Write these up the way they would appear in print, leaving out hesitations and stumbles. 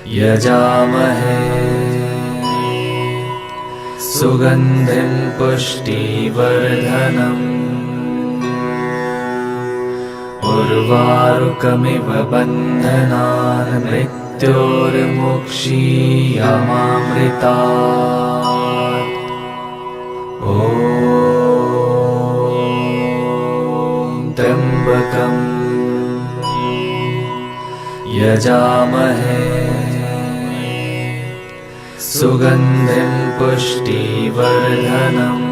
यजामहे सुगन्धिं पुष्टिवर्धनम् उर्वारुकमिव बन्धनान् मृत्योर्मुक्षीयमामृतात्। ॐ त्र्यम्बकम् यजामहे सुगन्धिं पुष्टिवर्धनम्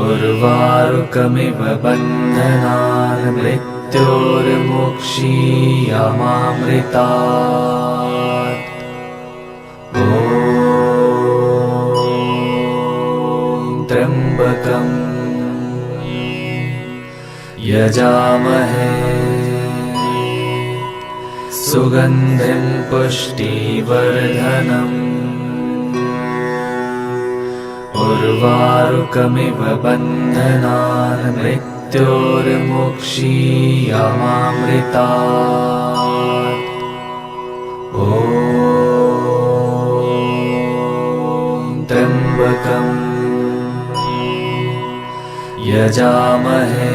उर्वारुकमिव बन्धनान् मृत्योर्मुक्षीयमामृतात्। ॐ त्र्यम्बकम् यजामहे सुगन्धिं पुष्टिवर्धनम् उर्वारुकमिव बन्धनान् मृत्योर्मुक्षीयमामृतात्। ॐ त्र्यम्बकम् यजामहे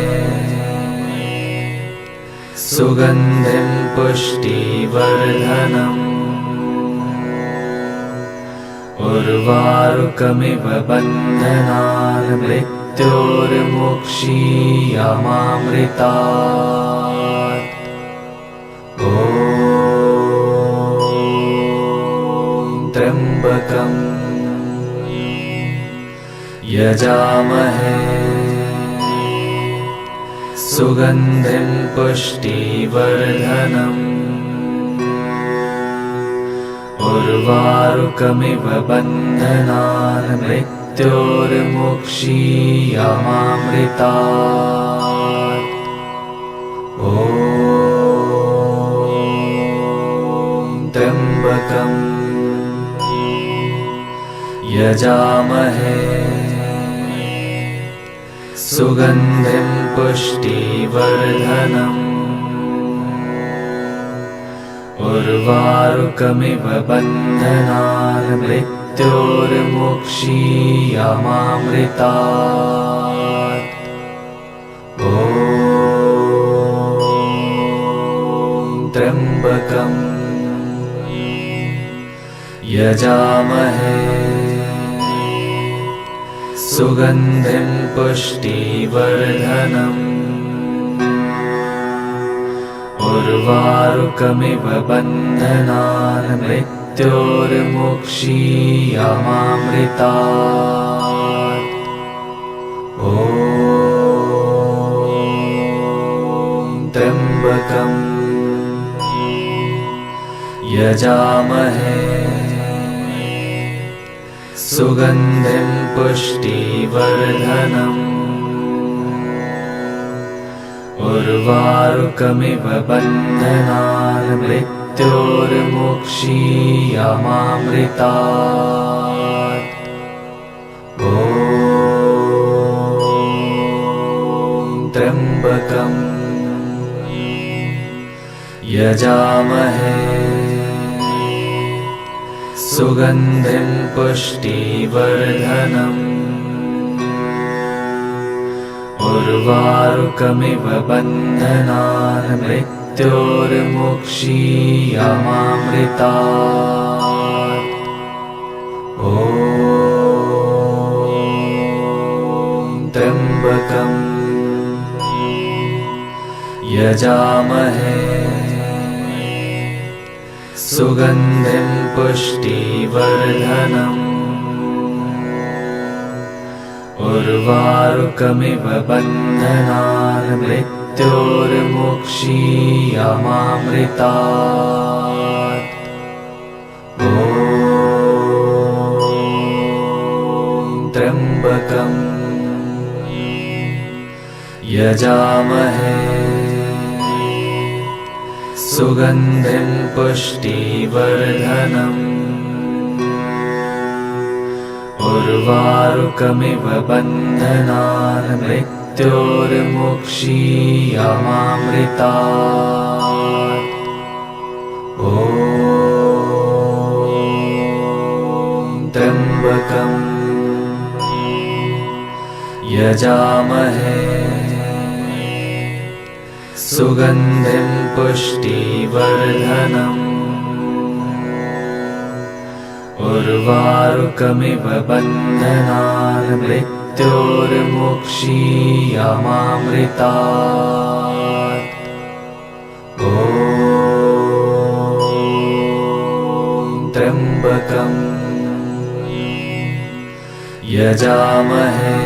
सुगन्धिं पुष्टिवर्धनम् उर्वारुकमिव बन्धनान् मृत्योर्मुक्षीयमामृतात्। ॐ त्र्यम्बकम् यजामहे सुगन्धिं पुष्टिवर्धनम् उर्वारुकमिव बन्धनान् मृत्योर्मुक्षीयमामृतात्। ॐ त्र्यम्बकम् यजामहे सुगन्धिं पुष्टिवर्धनम् उर्वारुकमिव बन्धनान् मृत्योर्मुक्षीयमामृतात्। ॐ त्र्यम्बकम् यजामहे सुगन्धिं पुष्टिवर्धनम् उर्वारुकमिव बन्धनान् मृत्योर्मुक्षीयमामृतात्। ॐ त्र्यम्बकम् यजामहे सुगन्धिं पुष्टिवर्धनम् उर्वारुकमिव बन्धनान् मृत्योर्मुक्षीयमामृतात्। ॐ त्र्यम्बकम् यजामहे सुगन्धिं पुष्टिवर्धनम् उर्वारुकमिव बन्धनान् मृत्योर्मुक्षीयमामृतात्। ॐ त्र्यम्बकम् यजामहे सुगन्धिं पुष्टिवर्धनम् उर्वारुकमिव बन्धनान् मृत्योर्मुक्षीयमामृतात्। ॐ त्र्यम्बकम् यजामहे सुगन्धिं पुष्टिवर्धनम् उर्वारुकमिव बन्धनान् मृत्योर्मुक्षीयमामृतात्। ॐ यजामहे सुगन्धिं पुष्टिवर्धनम् उर्वारुकमिव बन्धनान् मृत्योर्मुक्षीयमामृतात्। ॐ त्र्यम्बकम् यजामहे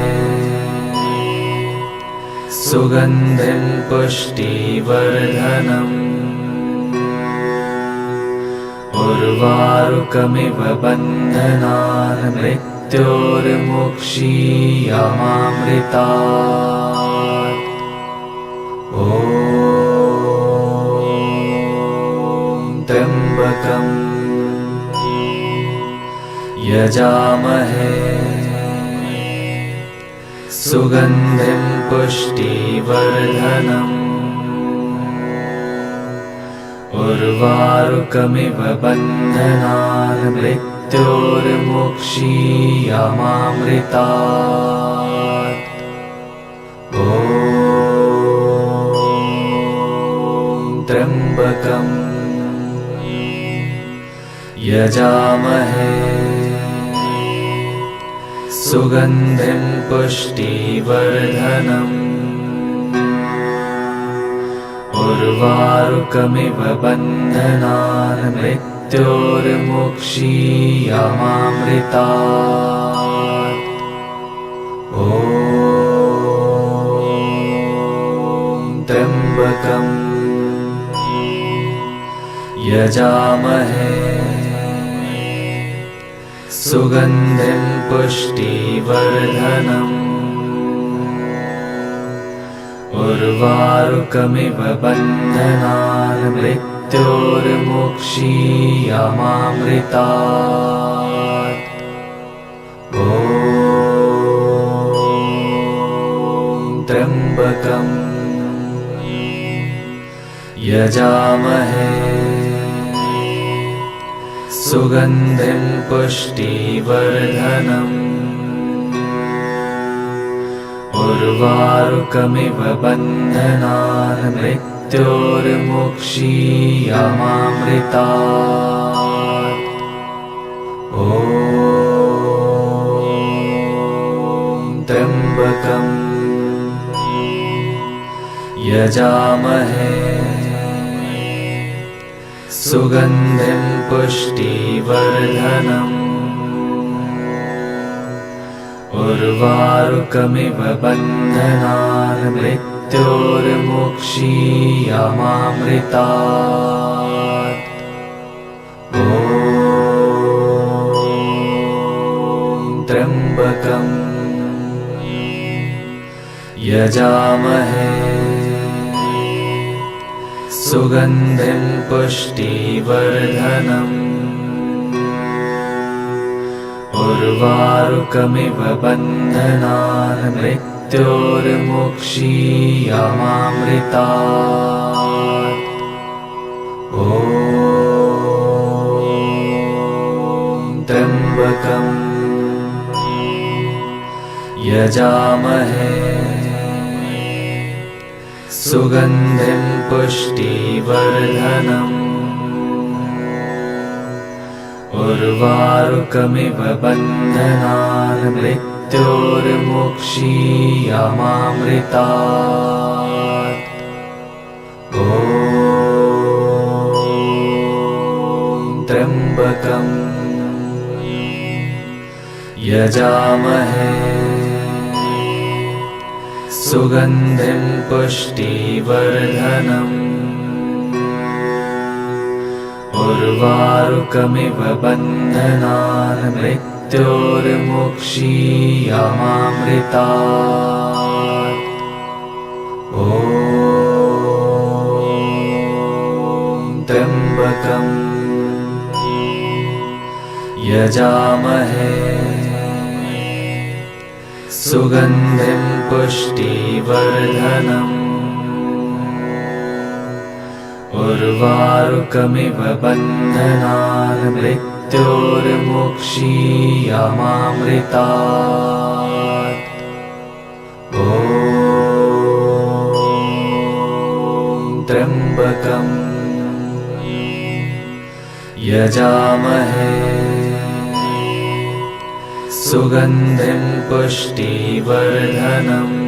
सुगन्धिं पुष्टिवर्धनम् उर्वारुकमिव बन्धनान् मृत्योर्मुक्षीयमामृतात्। ॐ त्र्यम्बकम् यजामहे सुगन्धिं पुष्टिवर्धनम् उर्वारुकमिव बन्धनान् मृत्योर्मुक्षीयमामृतात्। ॐ त्र्यम्बकम् यजामहे सुगन्धिं पुष्टिवर्धनम् उर्वारुकमिव बन्धनान् मृत्योर्मुक्षीयमामृतात्। ॐ त्र्यम्बकम् यजामहे सुगन्धिं पुष्टिवर्धनम् उर्वारुकमिव बन्धनान् मृत्योर्मुक्षीयमामृतात्। ॐ त्र्यम्बकम् यजामहे सुगन्धिं पुष्टिवर्धनम् उर्वारुकमिव बन्धनान् मृत्योर्मुक्षीयमामृतात्। ॐ त्र्यम्बकम् यजामहे सुगन्धिं पुष्टिवर्धनम् उर्वारुकमिव बन्धनान् मृत्योर्मुक्षीयमामृतात्। ॐ त्र्यम्बकम् यजामहे सुगन्धिं पुष्टिवर्धनम् उर्वारुकमिव बन्धनान् मृत्योर्मुक्षीयमामृतात्। ॐ त्र्यम्बकम् यजामहे सुगन्धिं पुष्टिवर्धनम् उर्वारुकमिव बन्धनान् मृत्योर्मुक्षीयमामृतात्। ॐ त्र्यम्बकम् यजामहे सुगन्धिं पुष्टिवर्धनम् उर्वारुकमिव बन्धनान् मृत्योर्मुक्षीयमामृतात्। ॐ त्र्यम्बकम् यजामहे सुगन्धिं पुष्टिवर्धनम् उर्वारुकमिव बन्धनान् मृत्योर्मुक्षीयमामृतात्। ॐ यजामहे सुगन्धिं पुष्टिवर्धनम्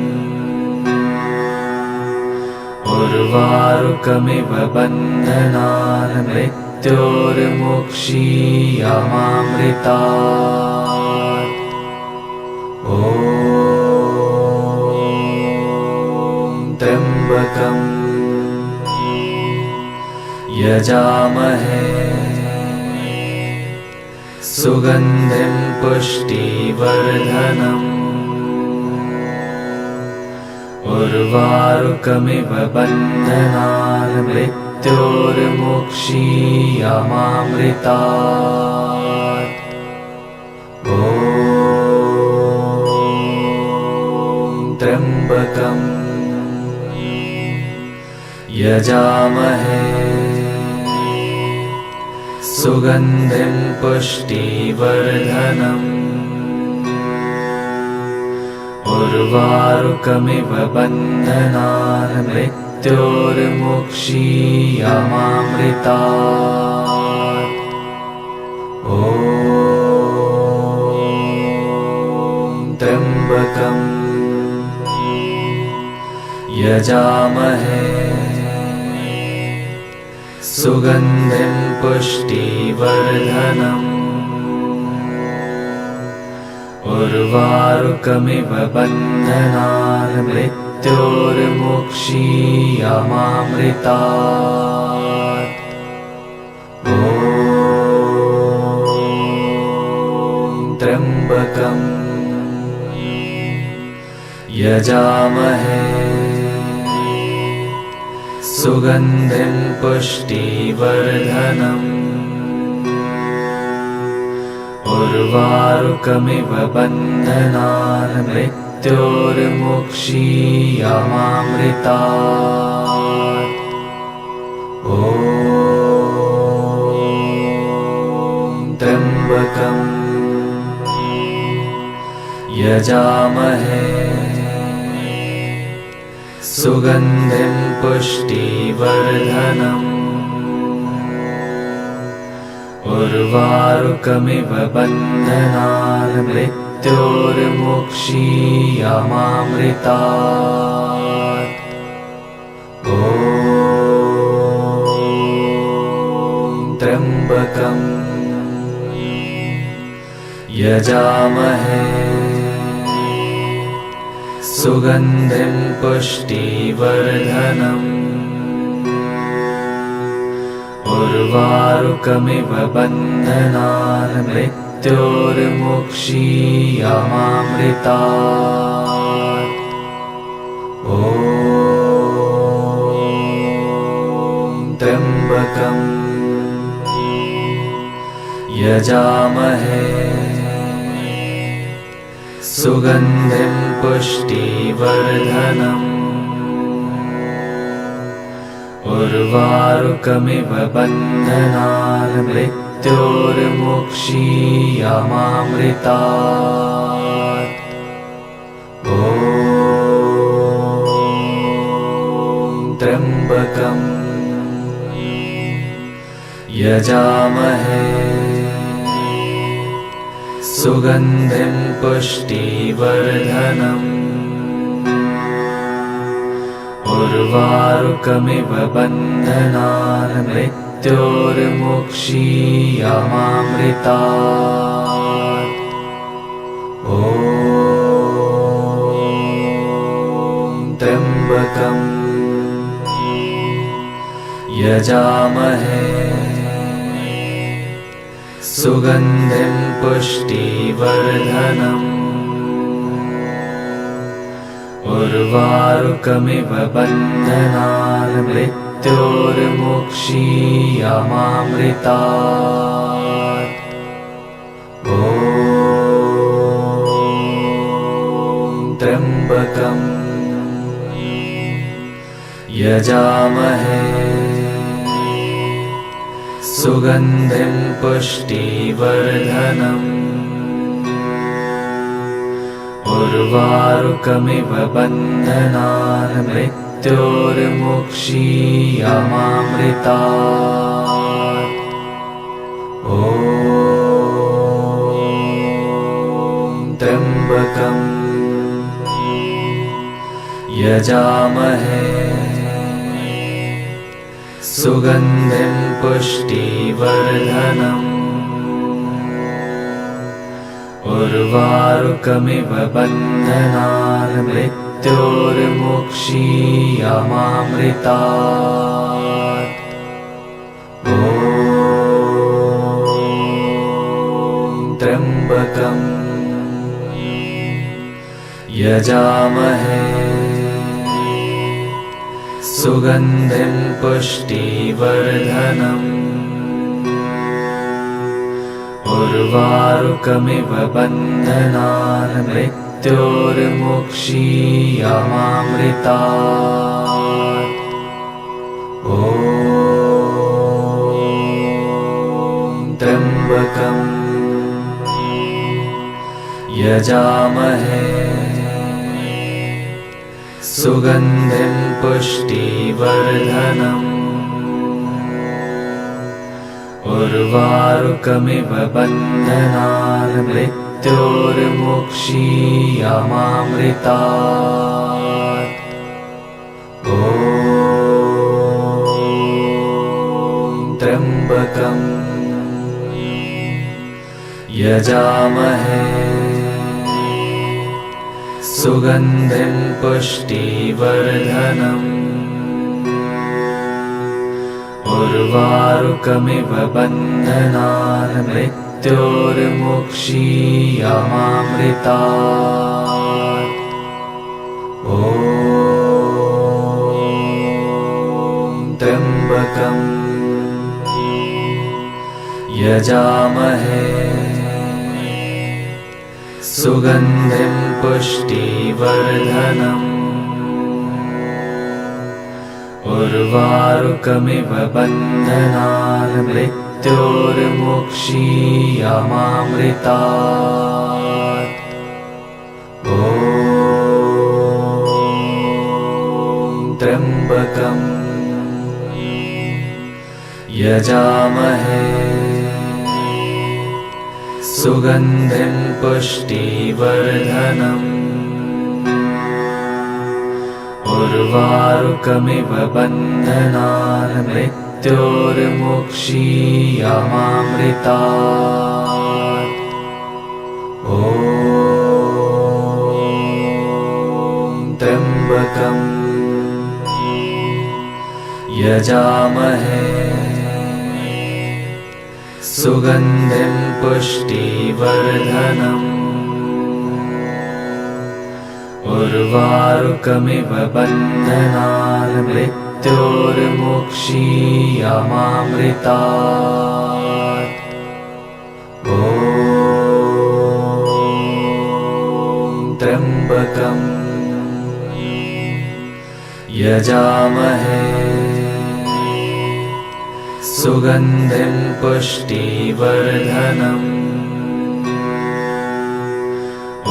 उर्वारुकमिव बन्धनान् मृत्योर्मुक्षीयमामृतात्। ॐ त्र्यम्बकम् यजामहे सुगन्धिं पुष्टिवर्धनम् उर्वारुकमिव बन्धनान् मृत्योर्मुक्षीयमामृतात्। ॐ त्र्यम्बकम् यजामहे सुगन्धिं पुष्टिवर्धनम् उर्वारुकमिव बन्धनान् मृत्योर्मुक्षीयमामृतात्। ॐ त्र्यम्बकम् यजामहे सुगन्धिं पुष्टिवर्धनम् उर्वारुकमिव बन्धनान् मृत्योर्मुक्षीयमामृतात्। ॐ त्र्यम्बकम् यजामहे सुगन्धिं पुष्टिवर्धनम् उर्वारुकमिव बन्धनान् मृत्योर्मुक्षीयमामृतात्। ॐ त्र्यम्बकम् यजामहे सुगन्धिं पुष्टिवर्धनम् उर्वारुकमिव बन्धनान् मृत्योर्मुक्षीयमामृतात्। ॐ त्र्यम्बकम् यजामहे सुगन्धिं पुष्टिवर्धनम् उर्वारुकमिव बन्धनान् मृत्योर्मुक्षीयमामृतात्। ॐ त्र्यम्बकम् यजामहे सुगन्धिं पुष्टिवर्धनम् उर्वारुकमिव बन्धनान् मृत्योर्मुक्षीयमामृतात्। ॐ त्र्यम्बकम् यजामहे सुगन्धिं पुष्टिवर्धनम् उर्वारुकमिव बन्धनान् मृत्योर्मुक्षीयमामृतात्। ॐ त्र्यम्बकम् यजामहे सुगन्धिं पुष्टिवर्धनम् उर्वारुकमिव बन्धनान् मृत्योर्मुक्षीयमामृतात्। ॐ त्र्यम्बकम् यजामहे सुगन्धिं पुष्टिवर्धनम् उर्वारुकमिव बन्धनान् मृत्योर्मुक्षीयमामृतात्। ॐ त्र्यम्बकम् यजामहे सुगन्धिं पुष्टिवर्धनम् उर्वारुकमिव बन्धनान् मृत्योर्मुक्षीयमामृतात्। ॐ त्र्यम्बकम् यजामहे सुगन्धिं पुष्टिवर्धनम् उर्वारुकमिव बन्धनान् मृत्योर्मुक्षीयमामृतात्। ॐ त्र्यम्बकम् यजामहे सुगन्धिं पुष्टिवर्धनम् उर्वारुकमिव बन्धनान् मृत्योर्मुक्षीयमामृतात्। ॐ त्र्यम्बकम् यजामहे सुगन्धिं पुष्टिवर्धनम् उर्वारुकमिव बन्धनान् मृत्योर्मुक्षीयमामृतात्। ॐ त्र्यम्बकम् यजामहे सुगन्धिं पुष्टिवर्धनम् उर्वारुकमिव बन्धनान् मृत्योर्मुक्षीयमामृतात्। ॐ त्र्यम्बकम् यजामहे सुगन्धिं पुष्टिवर्धनम् उर्वारुकमिव बन्धनान् मृत्योर्मुक्षीयमामृतात्। ॐ त्र्यम्बकम् यजामहे सुगन्धिं पुष्टिवर्धनम् उर्वारुकमिव बन्धनान् मृत्योर्मुक्षीयमामृतात्। ॐ त्र्यम्बकम् यजामहे सुगन्धिं पुष्टिवर्धनम्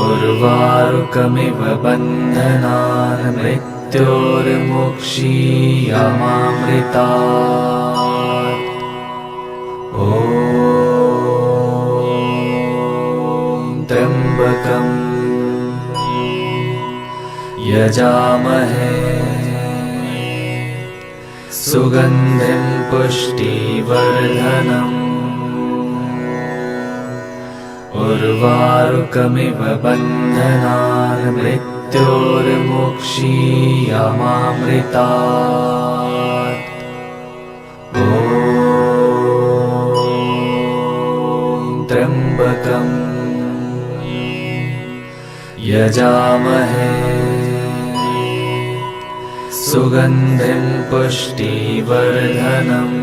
उर्वारुकमिव बन्धनान् मृत्योर्मुक्षीयमामृतात्। ॐ त्र्यम्बकम् यजामहे सुगन्धिं पुष्टिवर्धनम् उर्वारुकमिव बन्धनान् मृत्योर्मुक्षीयमामृतात्। ॐ त्र्यम्बकम् यजामहे सुगन्धिं पुष्टिवर्धनम्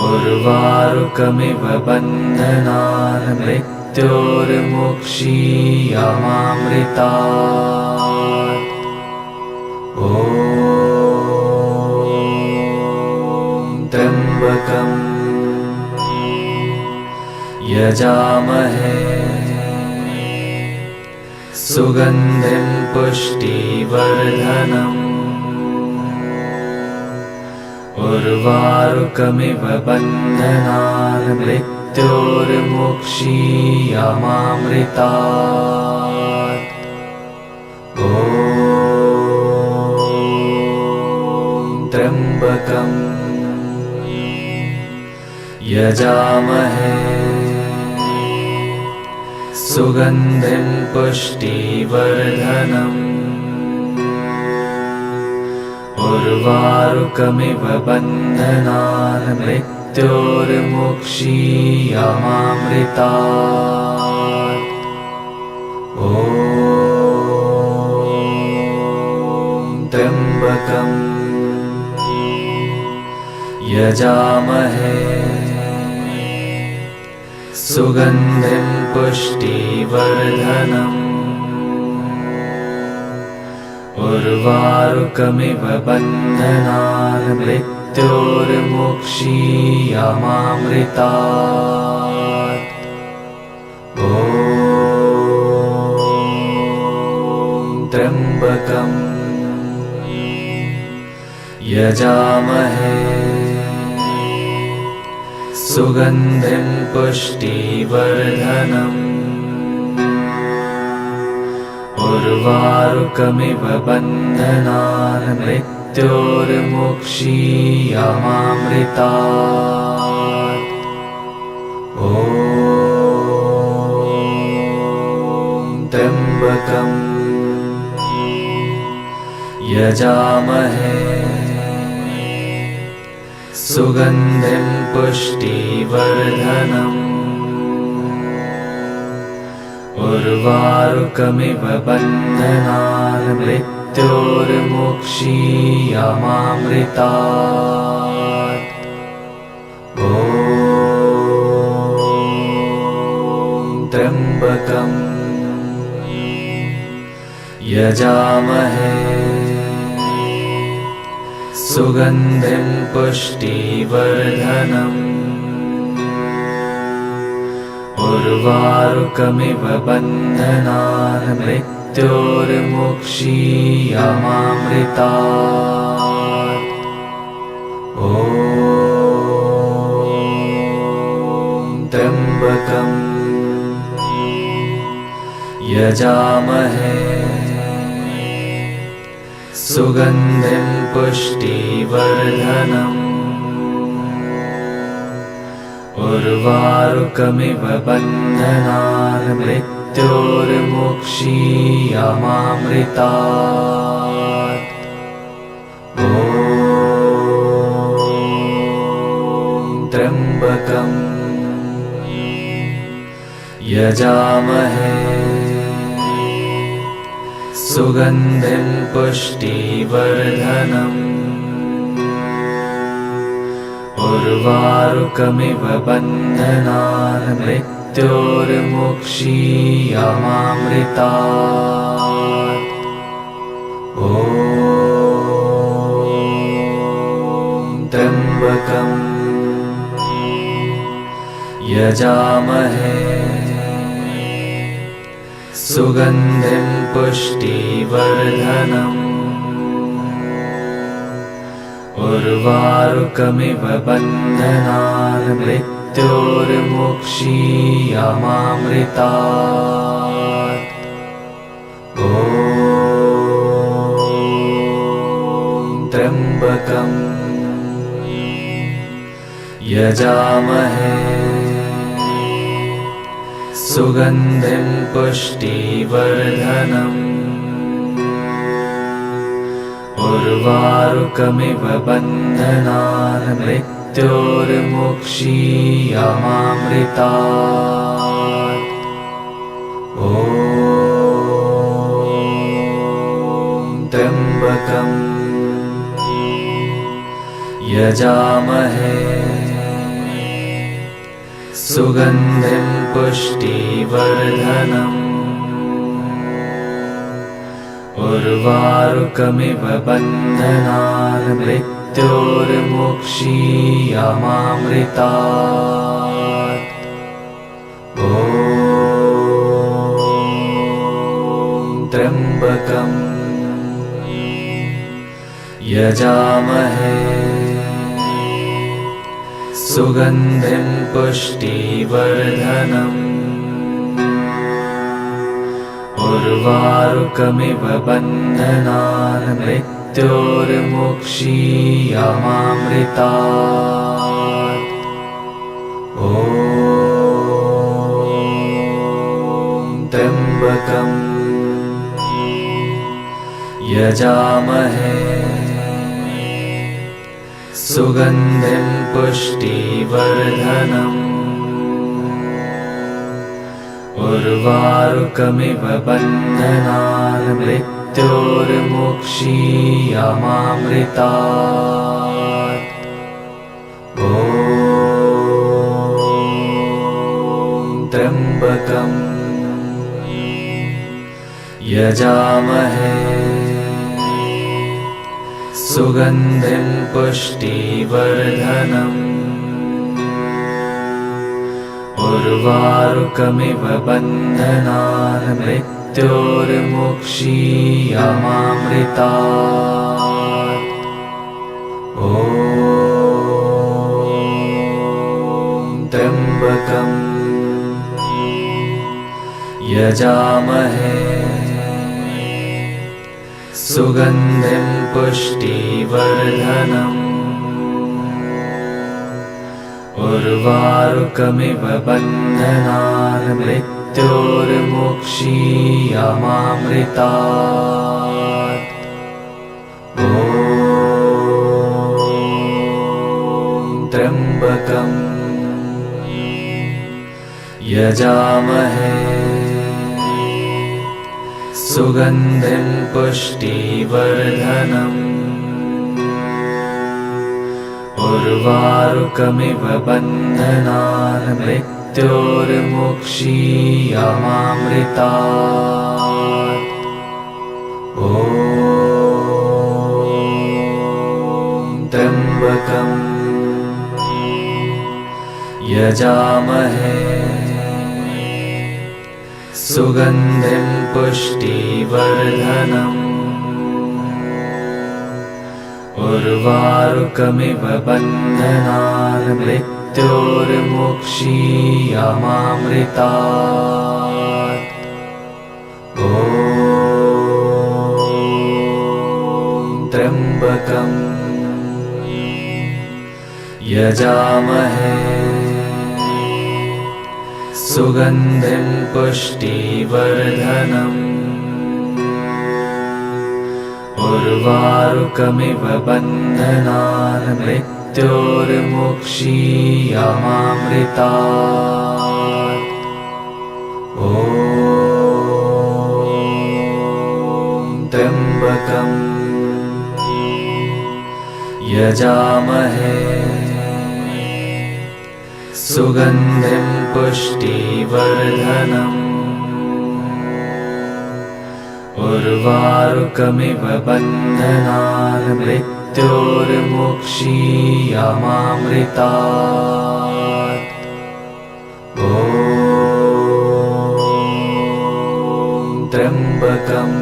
उर्वारुकमिव बन्धनान् मृत्योर्मुक्षीयमामृतात्। ॐ त्र्यम्बकम् यजामहे सुगन्धिं पुष्टिवर्धनम् उर्वारुकमिव बन्धनान् मृत्योर्मुक्षीयमामृतात्। ॐ त्र्यम्बकम् यजामहे सुगन्धिं पुष्टिवर्धनम्। उर्वारुकमिव बन्धनान् मृत्योर्मुक्षीयमामृतात्। ॐ त्र्यम्बकम् यजामहे सुगन्धिं पुष्टिवर्धनम्। उर्वारुकमिव बन्धनान् मृत्योर्मुक्षीयमामृतात्। ॐ त्र्यम्बकम् यजामहे सुगन्धिं पुष्टिवर्धनम्। उर्वारुकमिव बन्धनान् मृत्योर्मुक्षीयमामृतात्। ॐ त्र्यम्बकम् यजामहे सुगन्धिं पुष्टिवर्धनम्। उर्वारुकमिव बन्धनान् मृत्योर्मुक्षीयमामृतात्। ॐ त्र्यम्बकम् यजामहे सुगन्धिं पुष्टिवर्धनम्। उर्वारुकमिव बन्धनान् मृत्योर्मुक्षीयमामृतात्। ॐ त्र्यम्बकम् यजामहे सुगन्धिं पुष्टिवर्धनम्। उर्वारुकमिव बन्धनान् मृत्योर्मुक्षीयमामृतात्। ॐ त्र्यम्बकम् यजामहे सुगन्धिं पुष्टिवर्धनम्। उर्वारुकमिव बन्धनान् मृत्योर्मुक्षीयमामृतात्। ॐ त्र्यम्बकम् यजामहे सुगन्धिं पुष्टिवर्धनम्। उर्वारुकमिव बन्धनान् मृत्योर्मुक्षीयमामृतात्। ॐ त्र्यम्बकम् यजामहे सुगन्धिं पुष्टिवर्धनम्। उर्वारुकमिव बन्धनान् मृत्योर्मुक्षीयमामृतात्। ॐ त्र्यम्बकम् यजामहे सुगन्धिं पुष्टिवर्धनम्। उर्वारुकमिव बन्धनान् मृत्योर्मुक्षीयमामृतात्। ॐ त्र्यम्बकम् यजामहे सुगन्धिं पुष्टिवर्धनम् उर्वारुकमिव बन्धनान् मृत्योर्मुक्षीयमामृतात्। ॐ त्र्यम्बकम् यजामहे सुगन्धिं पुष्टिवर्धनम् उर्वारुकमिव बन्धनान् मृत्योर्मुक्षीयमामृतात्। ॐ त्र्यम्बकम् यजामहे सुगन्धिं पुष्टिवर्धनम् उर्वारुकमिव बन्धनान् मृत्योर्मुक्षीयमामृतात्। ॐ त्र्यम्बकम् यजामहे सुगन्धिं पुष्टिवर्धनम् उर्वारुकमिव बन्धनान् मृत्योर्मुक्षीयमामृतात्। ॐ त्र्यम्बकम् यजामहे सुगन्धिं पुष्टिवर्धनम् उर्वारुकमिव बन्धनान् मृत्योर्मुक्षीयमामृतात्। ॐ त्र्यम्बकम् यजामहे सुगन्धिं पुष्टिवर्धनम् उर्वारुकमिव बन्धनान् मृत्योर्मुक्षीयमामृतात्। ॐ त्र्यम्बकम् यजामहे सुगन्धिं पुष्टिवर्धनम् उर्वारुकमिव बन्धनान् मृत्योर्मुक्षीयमामृतात्। ॐ त्र्यम्बकम् यजामहे सुगन्धिं पुष्टिवर्धनम् उर्वारुकमिव बन्धनान् मृत्योर्मुक्षीयमामृतात्। ॐ त्र्यम्बकम्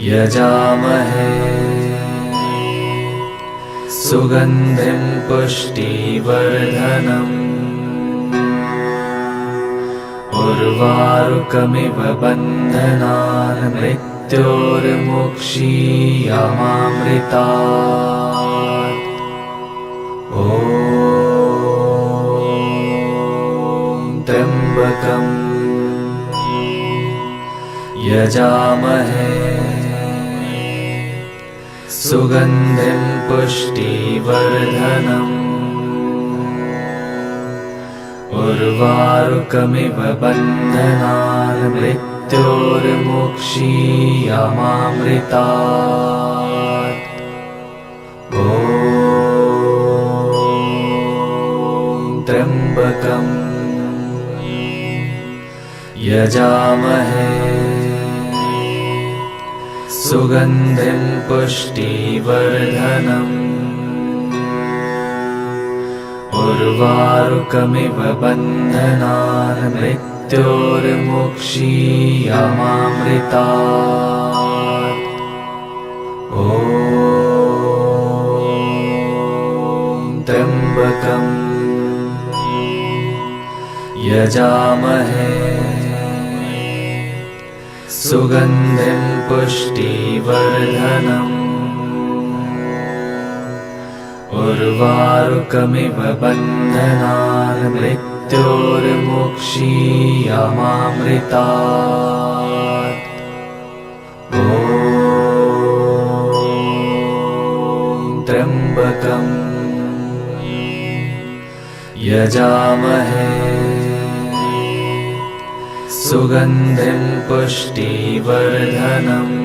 यजामहे सुगन्धिं पुष्टिवर्धनम् उर्वारुकमिव बन्धनान् मृत्योर्मुक्षीयमामृतात्। ॐ त्र्यम्बकम् यजामहे सुगन्धिं पुष्टिवर्धनम् उर्वारुकमिव बन्धनान् मृत्योर्मुक्षीयमामृतात्। ॐ त्र्यम्बकम् यजामहे सुगन्धिं पुष्टिवर्धनम् उर्वारुकमिव बन्धनान् मृत्योर्मुक्षीयमामृतात्। ॐ त्र्यम्बकं यजामहे सुगन्धिं पुष्टिवर्धनम् उर्वारुकमिव बन्धनान् मृत्योर्मुक्षीयमामृतात्। ॐ त्र्यम्बकं यजामहे सुगन्धिं पुष्टिवर्धनम्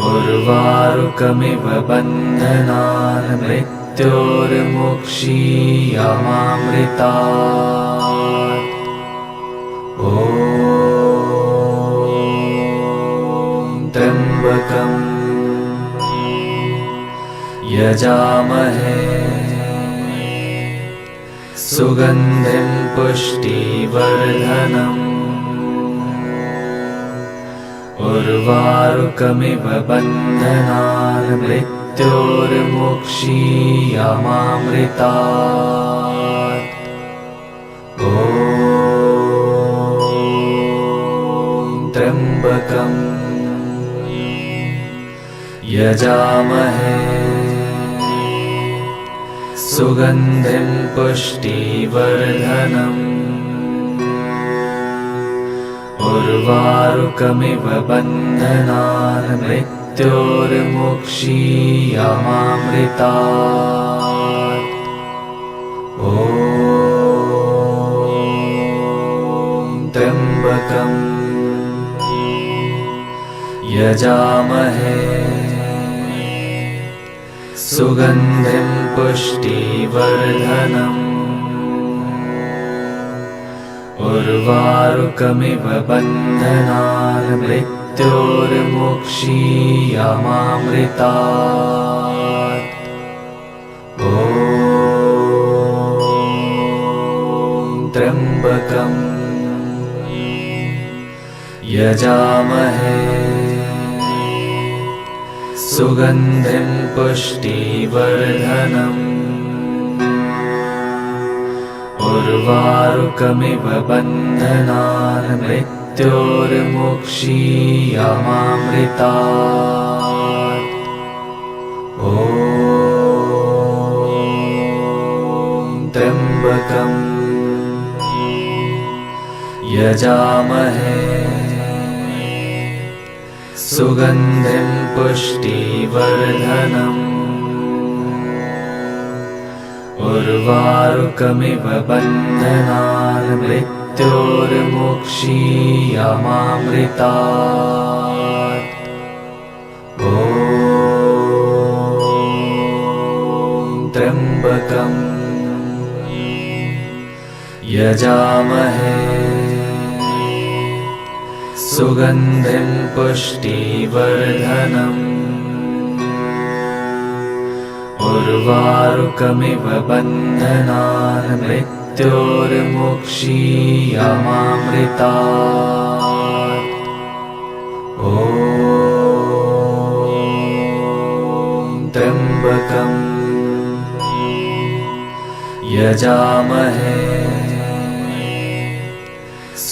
उर्वारुकमिव बन्धनान् मृत्योर्मुक्षीयमामृतात्। ॐ त्र्यम्बकं यजामहे सुगन्धिं पुष्टिवर्धनम् उर्वारुकमिव बन्धनान् मृत्योर्मुक्षीयमामृतात्। ॐ त्र्यम्बकं यजामहे सुगन्धिं पुष्टिवर्धनम् उर्वारुकमिव बन्धनान् मृत्योर्मुक्षीयमामृतात्। ॐ त्र्यम्बकं यजामहे सुगन्धिं पुष्टिवर्धनम् उर्वारुकमिव बन्धनान् मृत्योर्मुक्षीयमामृतात्। ॐ त्र्यम्बकं यजामहे सुगन्धिं पुष्टिवर्धनम् उर्वारुकमिव बन्धनान् मृत्योर्मुक्षीयमामृतात्। ॐ त्र्यम्बकं यजामहे सुगन्धिं पुष्टिवर्धनम् उर्वारुकमिव बन्धनान् मृत्योर्मुक्षीयमामृतात्। ॐ त्र्यम्बकं यजामहे सुगन्धिं पुष्टिवर्धनम् उर्वारुकमिव बन्धनान् मृत्योर्मुक्षीयमामृतात्। ॐ त्र्यम्बकं यजामहे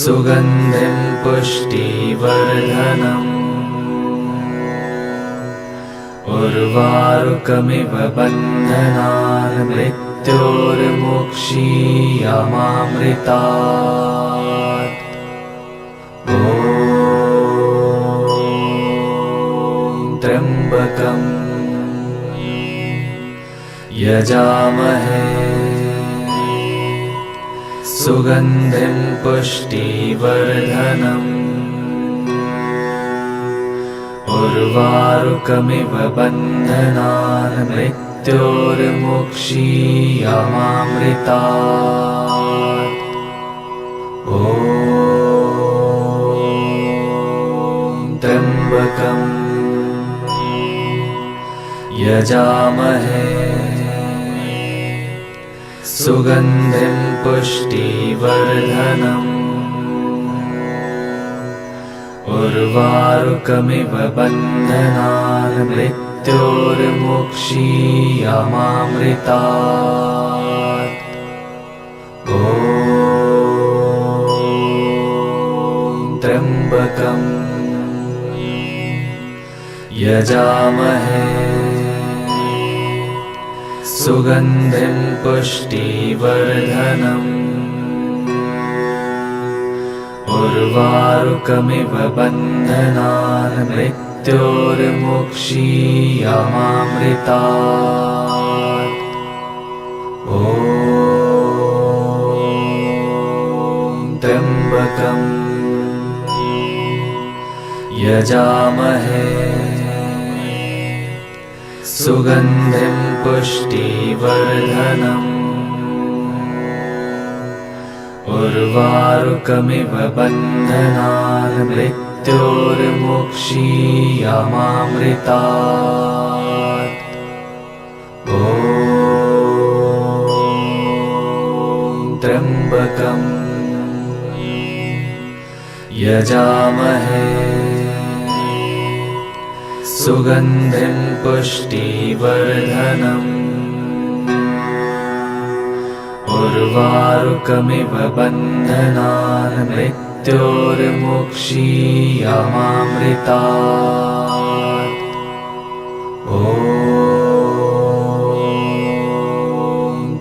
सुगन्धिं पुष्टिवर्धनम् उर्वारुकमिव बन्धनान् मृत्योर्मुक्षीयमामृतात्। ॐ त्र्यम्बकं यजामहे सुगन्धिं पुष्टिवर्धनम् उर्वारुकमिव बन्धनान् मृत्योर्मुक्षीयमामृतात्। ॐ त्र्यम्बकं यजामहे सुगन्धिं पुष्टिवर्धनम् उर्वारुकमिव बन्धनान् मृत्योर्मुक्षीयमामृतात्। ॐ त्र्यम्बकम् यजामहे सुगन्धिं पुष्टिवर्धनम्। उर्वारुकमिव बन्धनान् मृत्योर्मुक्षीयमामृतात्। ॐ त्र्यम्बकम् यजामहे सुगन्धिं पुष्टिवर्धनम्। उर्वारुकमिव बन्धनान् मृत्योर्मुक्षीयमामृतात्। ॐ त्र्यम्बकम् यजामहे सुगन्धिं पुष्टिवर्धनम्। उर्वारुकमिव बन्धनान् मृत्योर्मुक्षीयमामृतात्। ॐ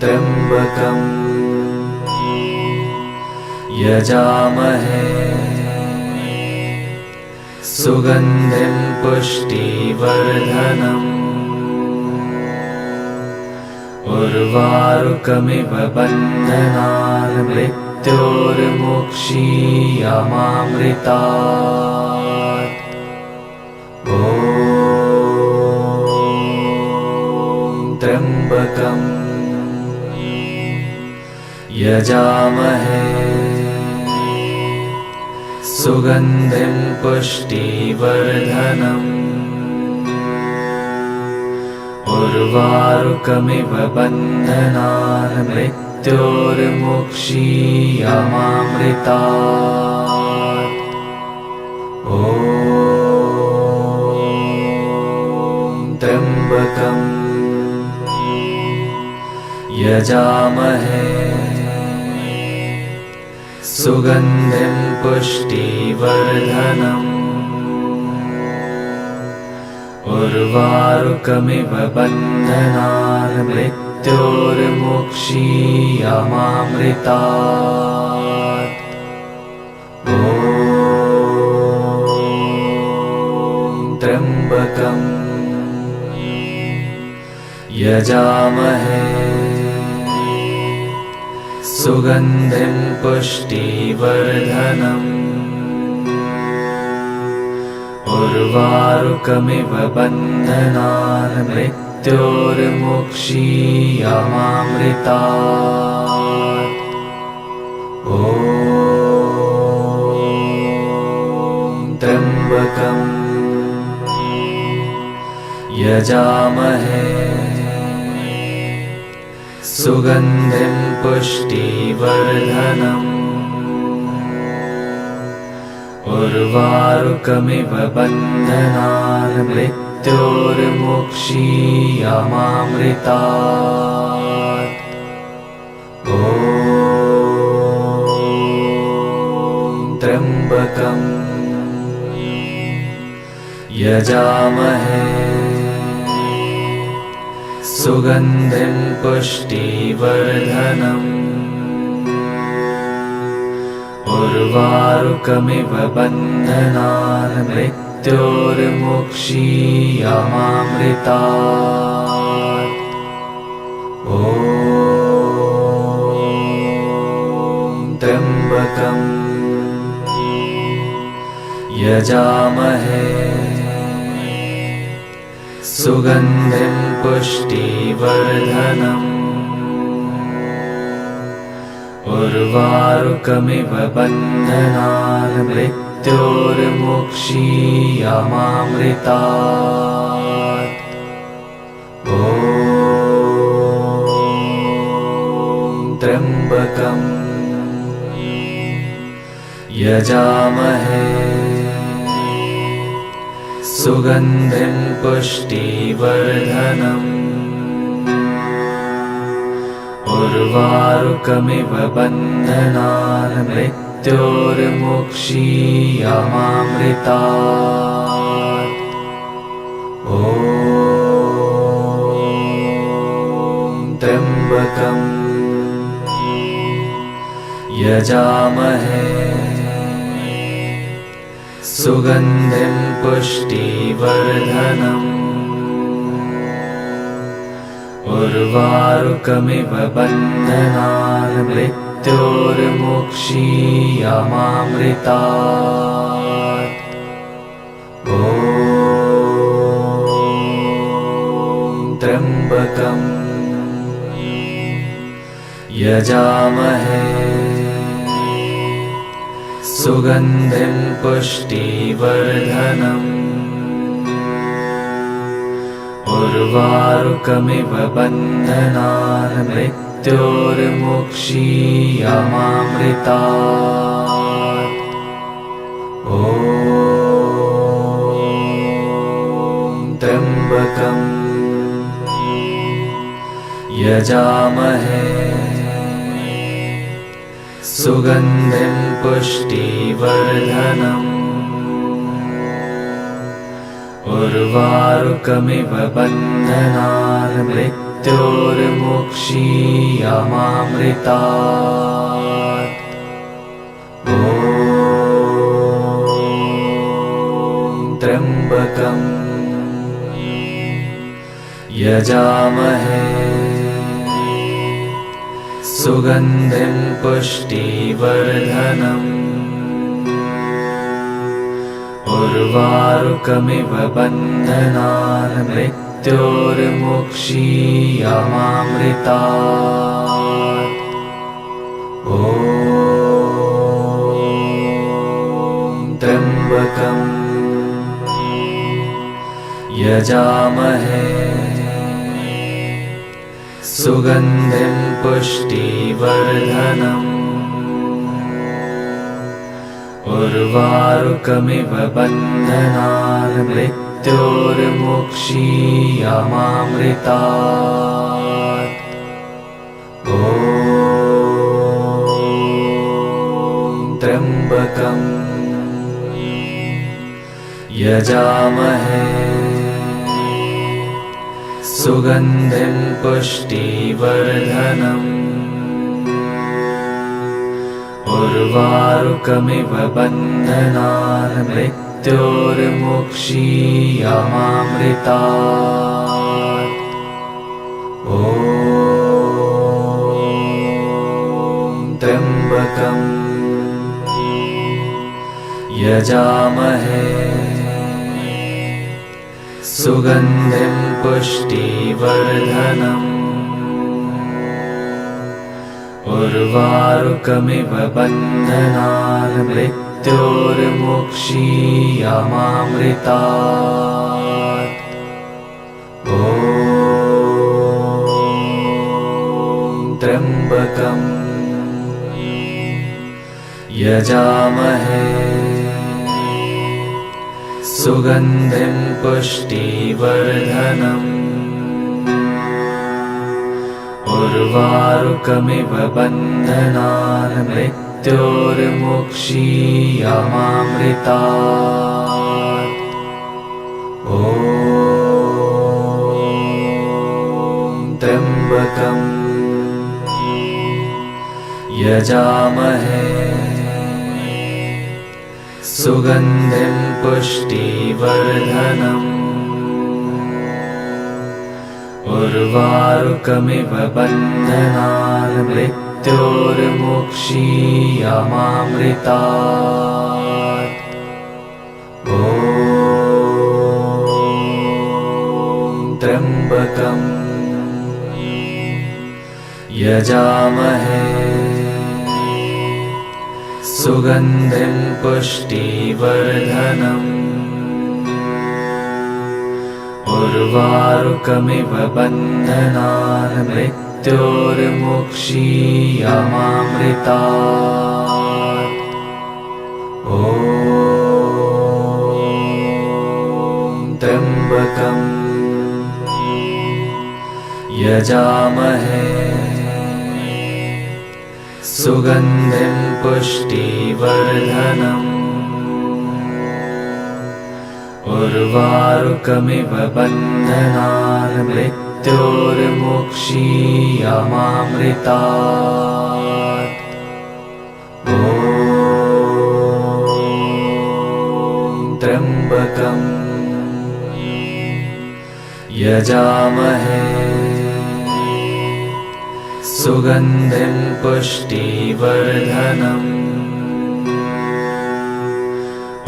त्र्यम्बकम् यजामहे सुगन्धिं पुष्टिवर्धनम्। उर्वारुकमिव बन्धनान् मृत्योर्मुक्षीयमामृतात्। ॐ त्र्यम्बकम् यजामहे सुगन्धिं पुष्टिवर्धनम्। उर्वारुकमिव बन्धनान् मृत्योर्मुक्षीयमामृतात्। ॐ त्र्यम्बकम् यजामहे सुगन्धिं पुष्टिवर्धनम्। उर्वारुकमिव बन्धनान् मृत्योर्मुक्षीयमामृतात्। ॐ त्र्यम्बकम् यजामहे सुगन्धिं पुष्टिवर्धनम्। उर्वारुकमिव बन्धनान् मृत्योर्मुक्षीयमामृतात्। ॐ त्र्यम्बकम् यजामहे सुगन्धिं पुष्टिवर्धनम्। उर्वारुकमिव बन्धनान् मृत्योर्मुक्षीयमामृतात्। ॐ त्र्यम्बकम् यजामहे सुगन्धिं पुष्टिवर्धनम्। उर्वारुकमिव बन्धनान् मृत्योर्मुक्षीयमामृतात्। ॐ त्र्यम्बकम् यजामहे सुगन्धिं पुष्टिवर्धनम्। उर्वारुकमिव बन्धनान् मृत्योर्मुक्षीयमामृतात्। ॐ त्र्यम्बकम् यजामहे सुगन्धिं पुष्टिवर्धनम् उर्वारुकमिव बन्धनान् मृत्योर्मुक्षीयमामृतात्। ॐ त्र्यम्बकम् यजामहे सुगन्धिं पुष्टिवर्धनम् उर्वारुकमिव बन्धनान् मृत्योर्मुक्षीयमामृतात्। ॐ त्र्यम्बकम् यजामहे सुगन्धिं पुष्टिवर्धनम् उर्वारुकमिव बन्धनान् मृत्योर्मुक्षीयमामृतात्। ॐ त्र्यम्बकम् यजामहे सुगन्धिं पुष्टिवर्धनम् उर्वारुकमिव बन्धनान् मृत्योर्मुक्षीयमामृतात्। ॐ त्र्यम्बकम् यजामहे सुगन्धिं पुष्टिवर्धनम् उर्वारुकमिव बन्धनान् मृत्योर्मुक्षीयमामृतात्। ॐ त्र्यम्बकम् यजामहे सुगन्धिं पुष्टिवर्धनम् उर्वारुकमिव बन्धनान् मृत्योर्मुक्षीयमामृतात्। ॐ त्र्यम्बकम् यजामहे सुगन्धिं पुष्टिवर्धनम् उर्वारुकमिव बन्धनान् मृत्योर्मुक्षीयमामृतात्। ॐ त्र्यम्बकम् यजामहे सुगन्धिं पुष्टिवर्धनम् उर्वारुकमिव बन्धनान् मृत्योर्मुक्षीयमामृतात्। ॐ त्र्यम्बकम् यजामहे सुगन्धिं पुष्टिवर्धनम् उर्वारुकमिव बन्धनान् मृत्योर्मुक्षीयमामृतात्। ॐ त्र्यम्बकम् यजामहे सुगन्धिं पुष्टिवर्धनम् उर्वारुकमिव बन्धनान् मृत्योर्मुक्षीयमामृतात्। ॐ त्र्यम्बकम् यजामहे सुगन्धिं पुष्टिवर्धनम् उर्वारुकमिव बन्धनान् मृत्योर्मुक्षीयमामृतात्। ॐ त्र्यम्बकम् यजामहे सुगन्धिं पुष्टिवर्धनम् उर्वारुकमिव बन्धनान् मृत्योर्मुक्षीयमामृतात्। ॐ त्र्यम्बकम् यजामहे सुगन्धिं पुष्टिवर्धनम्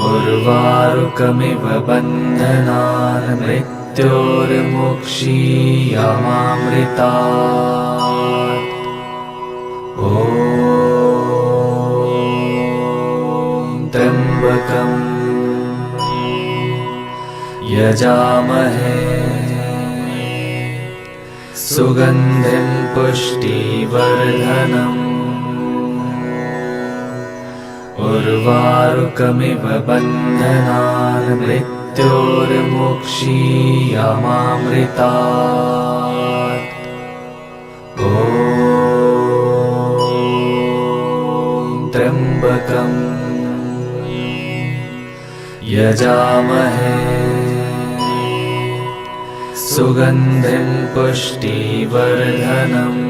उर्वारुकमिव बन्धनान् मृत्योर्मुक्षीयमामृतात्। ॐ त्र्यम्बकम् यजामहे सुगन्धिं पुष्टिवर्धनम् उर्वारुकमिव बन्धनान् मृत्योर्मुक्षीयमामृतात्। ॐ त्र्यम्बकम् यजामहे सुगन्धिं पुष्टिवर्धनम्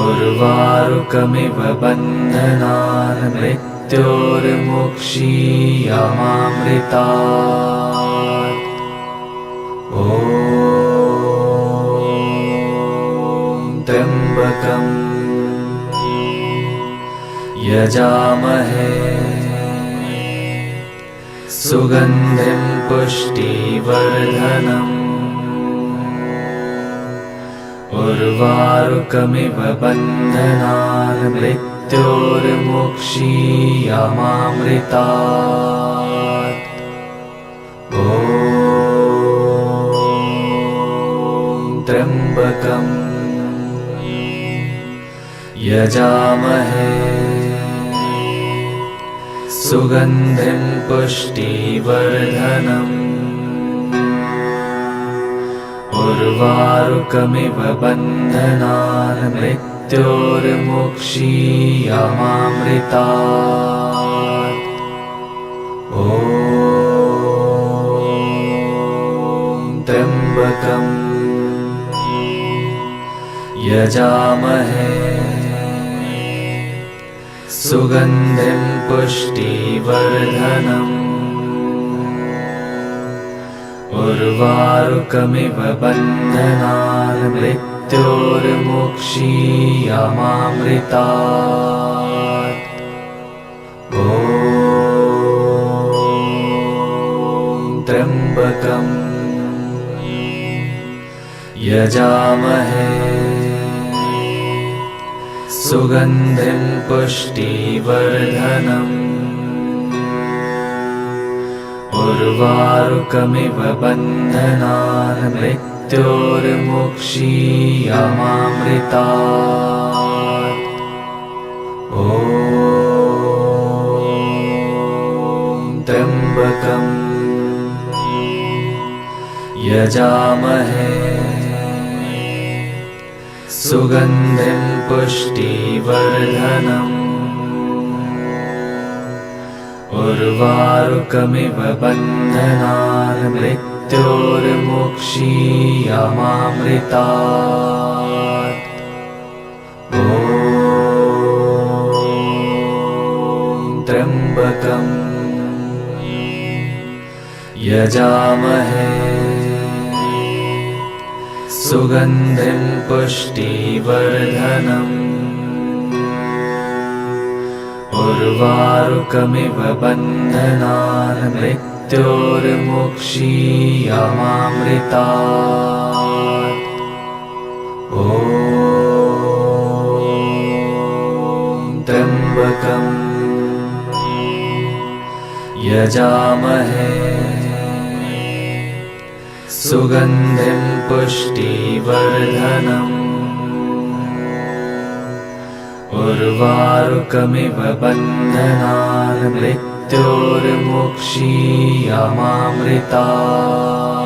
उर्वारुकमिव बन्धनान् मृत्योर्मुक्षीयमामृतात्। ॐ त्र्यम्बकम् यजामहे सुगन्धिं पुष्टिवर्धनम् उर्वारुकमिव बन्धनान् मृत्योर्मुक्षीयमामृतात्। ॐ त्र्यम्बकम् यजामहे सुगन्धिं पुष्टिवर्धनम् उर्वारुकमिव बन्धनान् मृत्योर्मुक्षीयमामृतात्। ॐ त्र्यम्बकम् यजामहे सुगन्धिं पुष्टिवर्धनम् उर्वारुकमिव बन्धनान् मृत्योर्मुक्षीयमामृतात्। ॐ त्र्यम्बकम् यजामहे सुगन्धिं पुष्टिवर्धनम् उर्वारुकमिव बन्धनान् मृत्योर्मुक्षीयमामृतात्। ॐ त्र्यम्बकम् यजामहे सुगन्धिं पुष्टिवर्धनम् उर्वारुकमिव बन्धनान् मृत्योर्मुक्षीयमामृतात्। ॐ त्र्यम्बकम् यजामहे सुगन्धिं पुष्टिवर्धनम् उर्वारुकमिव बन्धनान् मृत्योर्मुक्षीयमामृतात्। ॐ त्र्यम्बकम् यजामहे सुगन्धिं पुष्टिवर्धनम् उर्वारुकमिव बन्धनान् मृत्योर्मुक्षीयमामृतात्।